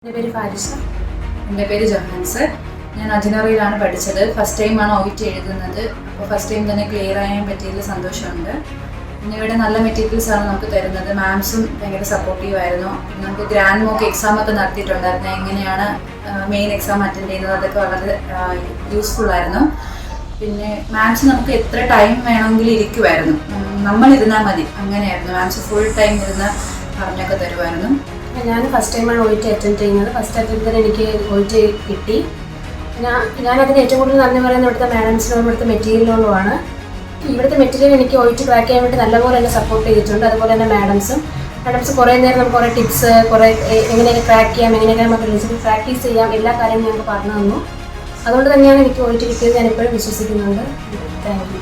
എൻ്റെ പേര് ഫാരിഷ. എൻ്റെ പേര് ജഹാൻസ്. ഞാൻ അജ്നറിയിലാണ് പഠിച്ചത്. ഫസ്റ്റ് ടൈമാണ് OET എഴുതുന്നത്. അപ്പോൾ ഫസ്റ്റ് ടൈം തന്നെ ക്ലിയർ ചെയ്യാൻ പറ്റിയതിൽ സന്തോഷമുണ്ട്. പിന്നെ ഇവിടെ നല്ല മെറ്റീരിയൽസാണ് നമുക്ക് തരുന്നത്. മാംസും ഭയങ്കര സപ്പോർട്ടീവായിരുന്നു. പിന്നെ നമുക്ക് ഗ്രാൻഡ് മോക്ക് എക്സാമൊക്കെ നടത്തിയിട്ടുണ്ടായിരുന്നു. എങ്ങനെയാണ് മെയിൻ എക്സാം അറ്റൻഡ് ചെയ്യുന്നത്, അതൊക്കെ വളരെ യൂസ്ഫുള്ളായിരുന്നു. പിന്നെ മാംസ് നമുക്ക് എത്ര ടൈം വേണമെങ്കിലും ഇരിക്കുമായിരുന്നു. നമ്മളിരുന്നാൽ മതി, അങ്ങനെയായിരുന്നു. മാംസ് ഫുൾ ടൈം ഇരുന്ന് പറഞ്ഞൊക്കെ തരുമായിരുന്നു. ഞാൻ ഫസ്റ്റ് ടൈമാണ് OET അറ്റൻഡ് ചെയ്യുന്നത്. ഫസ്റ്റ് അറ്റൻഡിൽ എനിക്ക് OET കിട്ടി. ഞാനതിന് ഏറ്റവും കൂടുതൽ നന്ദി പറയുന്നത് ഇവിടുത്തെ മാഡംസിനോടും ഇവിടുത്തെ മെറ്റീരിയലിനോടുമാണ്. ഇവിടുത്തെ മെറ്റീരിയൽ എനിക്ക് OET ക്രാക്ക് ചെയ്യാൻ വേണ്ടി നല്ലപോലെ എന്നെ സപ്പോർട്ട് ചെയ്തിട്ടുണ്ട്. അതുപോലെ തന്നെ മാഡംസ് കുറേ നേരം നമുക്ക് കുറേ ടിപ്സ്, കുറേ എങ്ങനെയൊക്കെ ക്രാക്ക് ചെയ്യാം, എങ്ങനെയൊക്കെ നമുക്ക് എലിജിബിൾ പ്രാക്ടീസ് ചെയ്യാം, എല്ലാ കാര്യങ്ങളും ഞങ്ങൾക്ക് പറഞ്ഞു തന്നു. അതുകൊണ്ട് തന്നെയാണ് എനിക്ക് OET കിട്ടിയത്. ഞാൻ എപ്പോഴും വിശ്വസിക്കുന്നുണ്ട്. Thank you.